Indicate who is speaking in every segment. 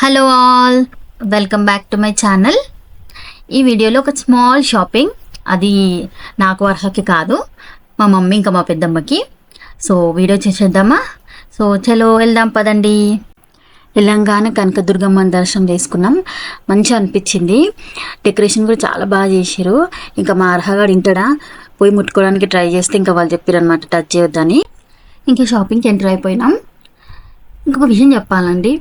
Speaker 1: Hello all, welcome back to my channel. ఈ వీడియోలో ఒక స్మాల్ షాపింగ్, అది నాకు అర్హకి కాదు, మా మమ్మీ ఇంకా మా పెద్దమ్మకి. సో వీడియో చేసేద్దామా? సో చలో వెళ్దాం పదండి. తెలంగాణ కనకదుర్గమ్మ దర్శనం చేసుకున్నాం, మంచిగా అనిపించింది. డెకరేషన్ కూడా చాలా బాగా చేసారు. ఇంకా మా అర్హగాడు ఇంటడా పోయి ముట్టుకోవడానికి ట్రై చేస్తే ఇంకా వాళ్ళు చెప్పారు అనమాట టచ్ చేయొద్దని. ఇంకా షాపింగ్కి ఎంటర్ అయిపోయినాం. ఇంకొక విషయం చెప్పాలండి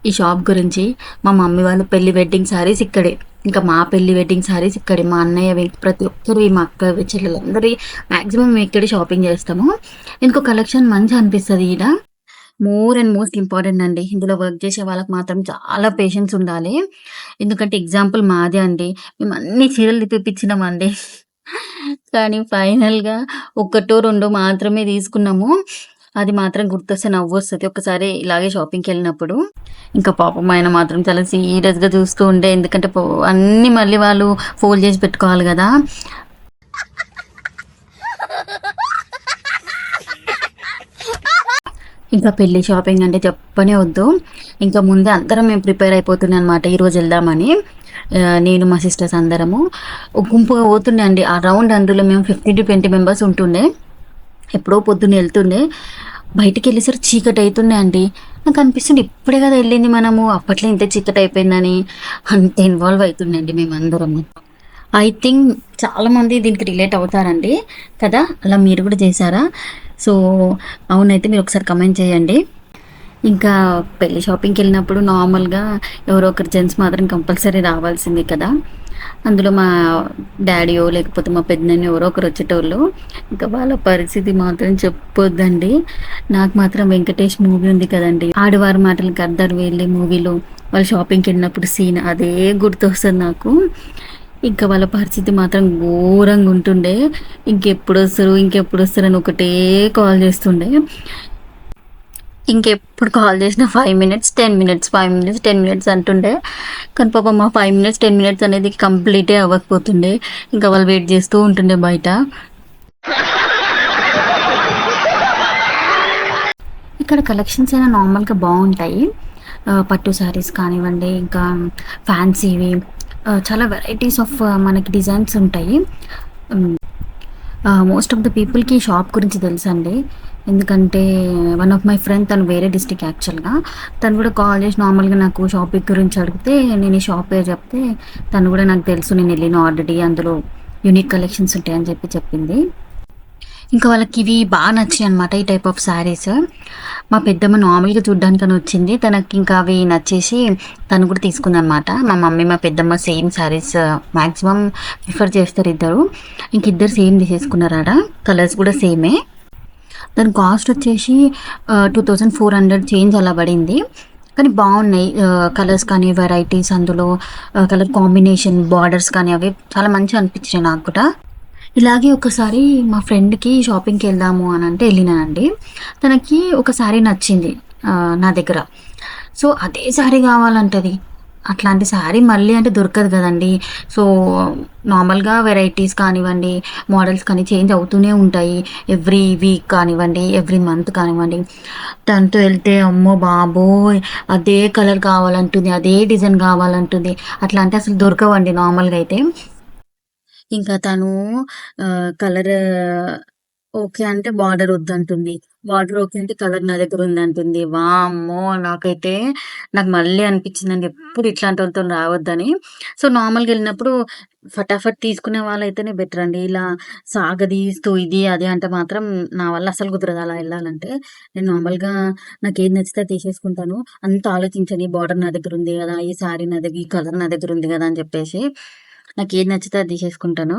Speaker 1: ఈ షాప్ గురించి. మా మమ్మీ వాళ్ళు పెళ్లి వెడ్డింగ్ శారీస్ ఇక్కడే, ఇంకా మా పెళ్లి వెడ్డింగ్ శారీస్ ఇక్కడే, మా అన్నయ్య ప్రతి ఒక్కరు, మా అక్క చెల్లెలు అందరి మ్యాక్సిమం మేము ఇక్కడే షాపింగ్ చేస్తాము. ఇంకో కలెక్షన్ మంచిగా అనిపిస్తుంది. ఈడ మోర్ అండ్ మోస్ట్ ఇంపార్టెంట్ అండి, ఇందులో వర్క్ చేసే వాళ్ళకి మాత్రం చాలా పేషెన్స్ ఉండాలి. ఎందుకంటే ఎగ్జాంపుల్ మాదే అండి, మేము అన్ని చీరలు తెప్పించినామండి, కానీ ఫైనల్గా ఒకటో రెండో మాత్రమే తీసుకున్నాము. అది మాత్రం గుర్తొస్తే నవ్వు వస్తుంది ఒకసారి ఇలాగే షాపింగ్కి వెళ్ళినప్పుడు. ఇంకా పాపం ఆయన మాత్రం చాలా సీరియస్గా చూస్తూ ఉండే, ఎందుకంటే అన్నీ మళ్ళీ వాళ్ళు ఫోల్డ్ చేసి పెట్టుకోవాలి కదా. ఇంకా పెళ్ళి షాపింగ్ అంటే చెప్పనే వద్దు. ఇంకా ముందే అందరం మేము ప్రిపేర్ అయిపోతున్నాం అనమాట, ఈరోజు వెళ్దామని. నేను మా సిస్టర్స్ అందరము గుంపుగా పోతుండే అండి. ఆ రౌండ్ అందులో మేము 15 to 20 మెంబర్స్ ఉంటుండే. ఎప్పుడో పొద్దున్న వెళ్తుండే, బయటికి వెళ్ళేసరికి చీకటి అవుతుండే అండి. నాకు అనిపిస్తుంది ఇప్పుడే కదా వెళ్ళింది మనము, అప్పట్లో ఇంత చీకటి అయిపోయిందని. అంత ఇన్వాల్వ్ అవుతుండే అండి మేమందరము. ఐ థింక్ చాలామంది దీనికి రిలేట్ అవుతారండి కదా, అలా మీరు కూడా చేశారా? సో అవునైతే మీరు ఒకసారి కమెంట్ చేయండి. ఇంకా పెళ్లి షాపింగ్కి వెళ్ళినప్పుడు నార్మల్గా ఎవరో ఒకరు జెంట్స్ మాత్రం కంపల్సరీ రావాల్సిందే కదా. అందులో మా డాడీయో లేకపోతే మా పెద్దనాన్న ఎవరో ఒకరు వచ్చేటోళ్ళు. ఇంకా వాళ్ళ పరిస్థితి మాత్రం చెప్పొద్దండి. నాకు మాత్రం వెంకటేష్ మూవీ ఉంది కదండి, ఆడవారి మాటలకు అర్థాలు వెళ్ళే మూవీలో వాళ్ళు షాపింగ్కి వెళ్ళినప్పుడు సీన్ అదే గుర్తొస్తుంది నాకు. ఇంకా వాళ్ళ పరిస్థితి మాత్రం ఘోరంగా ఉంటుండే. ఇంకెప్పుడు వస్తారు అని ఒకటే కాల్ చేస్తుండే. ఇంకెప్పుడు కాల్ చేసినా 5 minutes 10 minutes 5 minutes 10 minutes అంటుండే. కానీ పాపం మా 5 minutes 10 minutes అనేది కంప్లీటే అవ్వకపోతుండే. ఇంకా వాళ్ళు వెయిట్ చేస్తూ ఉంటుండే బయట. ఇక్కడ కలెక్షన్స్ అయినా నార్మల్గా బాగుంటాయి. పట్టు శారీస్ కానివ్వండి, ఇంకా ఫ్యాన్సీవి, చాలా వెరైటీస్ ఆఫ్ మనకి డిజైన్స్ ఉంటాయి. మోస్ట్ ఆఫ్ ద పీపుల్కి షాప్ గురించి తెలుసండి, ఎందుకంటే వన్ ఆఫ్ మై ఫ్రెండ్, తను వేరే డిస్టిక్ యాక్చువల్గా. తను కూడా కాల్ చేసి నార్మల్గా నాకు షాపింగ్ గురించి అడిగితే నేను ఈ షాప్ పేరు చెప్తే తను కూడా నాకు తెలుసు, నేను వెళ్ళిన ఆల్రెడీ, అందులో యూనిక్ కలెక్షన్స్ ఉంటాయని చెప్పింది. ఇంకా వాళ్ళకి ఇవి బాగా నచ్చాయి అనమాట, ఈ టైప్ ఆఫ్ శారీస్. మా పెద్దమ్మ నార్మల్గా చూడ్డానికని వచ్చింది, తనకి ఇంకా అవి నచ్చేసి తను కూడా తీసుకుందనమాట. మా మమ్మీ మా పెద్దమ్మ సేమ్ శారీస్ మ్యాక్సిమం ప్రిఫర్ చేస్తారు ఇద్దరు. ఇంక ఇద్దరు సేమ్ తీసేసుకున్నారాడ, కలర్స్ కూడా సేమే. దాని కాస్ట్ వచ్చేసి 2400 చేంజ్ అలా పడింది. కానీ బాగున్నాయి కలర్స్ కానీ, వెరైటీస్, అందులో కలర్ కాంబినేషన్, బార్డర్స్ కానీ అవి చాలా మంచిగా అనిపించాయి నాకు కూడా. ఇలాగే ఒకసారి మా ఫ్రెండ్కి షాపింగ్కి వెళ్దాము అని అంటే వెళ్ళినానండి. తనకి ఒక శారీ నచ్చింది నా దగ్గర. సో అదే శారీ కావాలంటది. అట్లాంటి శారీ మళ్ళీ అంటే దొరకదు కదండి. సో నార్మల్గా వెరైటీస్ కానివ్వండి, మోడల్స్ కానీ చేంజ్ అవుతూనే ఉంటాయి ఎవ్రీ వీక్ కానివ్వండి, ఎవ్రీ మంత్ కానివ్వండి. తనతో వెళ్తే అమ్మో బాబోయ్ అదే కలర్ కావాలంటుంది, అదే డిజైన్ కావాలంటుంది. అట్లా అంటే అసలు దొరకవండి నార్మల్గా అయితే. ఇంకా తను కలర్ ఓకే అంటే బార్డర్ వద్దంటుంది, బార్డర్ ఓకే అంటే కలర్ నా దగ్గర ఉందంటుంది. వామ్మో నాకు మళ్ళీ అనిపించిందండి ఎప్పుడు ఇట్లాంటి వాళ్ళతో రావద్దని. సో నార్మల్గా వెళ్ళినప్పుడు ఫటాఫట్ తీసుకునే వాళ్ళైతేనే బెటర్ అండి. ఇలా సాగదీస్తూ ఇది అదే అంటే మాత్రం నా వల్ల అసలు కుదరదు అలా వెళ్ళాలంటే. నేను నార్మల్గా నాకు ఏది నచ్చితే తీసేసుకుంటాను, అంత ఆలోచించని బార్డర్ నా దగ్గర ఉంది కదా, ఈ శారీ నా దగ్గర, ఈ కలర్ నా దగ్గర ఉంది కదా అని చెప్పేసి నాకు ఏది నచ్చితే అది తీసేసుకుంటాను.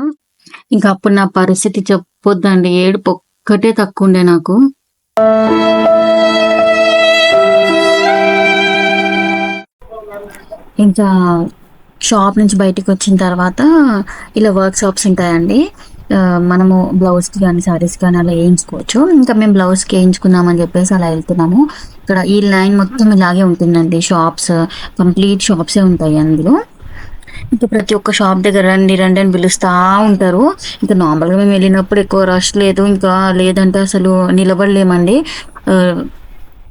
Speaker 1: ఇంకా అప్పుడు నా పరిస్థితి చెప్పొద్దండి, ఏడుపు ఒక్కటే తక్కువ ఉండే నాకు. ఇంకా షాప్ నుంచి బయటకు వచ్చిన తర్వాత ఇలా వర్క్ షాప్స్ ఉంటాయండి. మనము బ్లౌజ్కి కానీ శారీస్ కానీ అలా వేయించుకోవచ్చు. ఇంకా మేము బ్లౌజ్కి వేయించుకుందామని చెప్పేసి అలా వెళ్తున్నాము. ఇక్కడ ఈ లైన్ మొత్తం ఇలాగే ఉంటుందండి, షాప్స్, కంప్లీట్ షాప్సే ఉంటాయి అందులో. ఇంకా ప్రతి ఒక్క షాప్ దగ్గర రండి రండి అని పిలుస్తూ ఉంటారు. ఇంకా నార్మల్గా మేము వెళ్ళినప్పుడు ఎక్కువ రష్ లేదు, ఇంకా లేదంటే అసలు నిలబడలేమండి.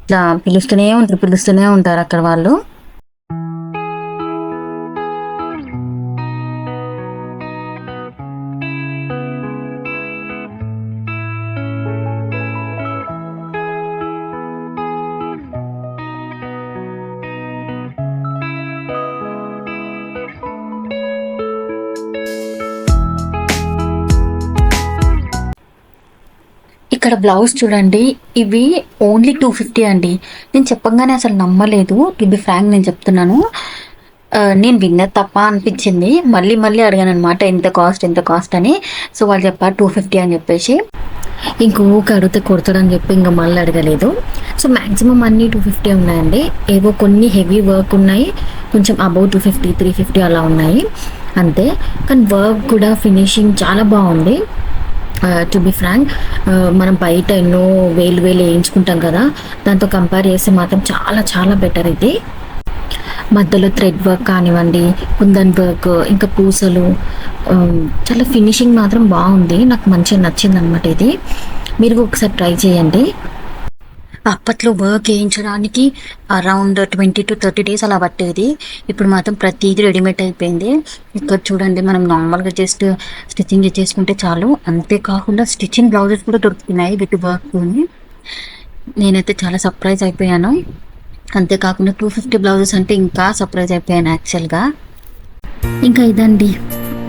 Speaker 1: ఇట్లా పిలుస్తూనే ఉంటారు అక్కడ వాళ్ళు. ఇక్కడ బ్లౌజ్ చూడండి, ఇవి ఓన్లీ 250 అండి. నేను చెప్పగానే అసలు నమ్మలేదు, టు బి ఫ్రాంక్ నేను చెప్తున్నాను. నేను విన్నది తప్ప అనిపించింది. మళ్ళీ అడిగాను అనమాట, ఎంత కాస్ట్ అని. సో వాళ్ళు చెప్పారు 250 అని చెప్పేసి. ఇంకొక అడిగితే కొడతాడని చెప్పి ఇంకా మళ్ళీ అడగలేదు. సో మ్యాక్సిమం అన్నీ 250 ఉన్నాయండి. ఏవో కొన్ని హెవీ వర్క్ ఉన్నాయి, కొంచెం అబౌవ్ 250, 350 అలా ఉన్నాయి అంతే. కానీ వర్క్ కూడా ఫినిషింగ్ చాలా బాగుంది. టు బి ఫ్రాంక్, మనం బయట ఎన్నో వేలు వేయించుకుంటాం కదా, దాంతో కంపేర్ చేస్తే మాత్రం చాలా చాలా బెటర్ ఇది. మధ్యలో థ్రెడ్ వర్క్ కానివ్వండి, కుందన్ వర్క్, ఇంకా పూసలు, చాలా ఫినిషింగ్ మాత్రం బాగుంది. నాకు మంచిగా నచ్చింది అనమాట ఇది. మీరు ఒకసారి ట్రై చేయండి. అప్పట్లో వర్క్ వేయించడానికి అరౌండ్ 20 to 30 days అలా పట్టేది. ఇప్పుడు మాత్రం ప్రతిదీ రెడీమేడ్ అయిపోయింది. ఇక్కడ చూడండి, మనం నార్మల్గా జస్ట్ స్టిచ్చింగ్ చేసుకుంటే చాలు. అంతేకాకుండా స్టిచ్చింగ్ బ్లౌజెస్ కూడా దొరుకుతున్నాయి విత్ వర్క్తోని. నేనైతే చాలా సర్ప్రైజ్ అయిపోయాను. అంతేకాకుండా 250 బ్లౌజెస్ అంటే ఇంకా సర్ప్రైజ్ అయిపోయాను యాక్చువల్గా. ఇంకా ఇదండి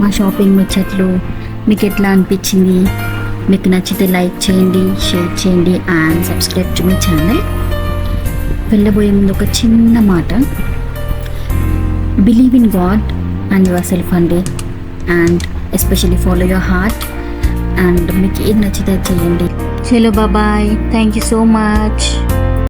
Speaker 1: మా షాపింగ్ ముచ్చట్లు. మీకు ఎట్లా అనిపించింది? మీకు నచ్చితే లైక్ చేయండి, షేర్ చేయండి and subscribe to my channel. వెళ్ళబోయే ముందు ఒక చిన్న మాట, believe in god and yourself అండి. And especially follow your heart. And మీకు ఏది నచ్చితే చేయండి. చలో bye, thank you so much.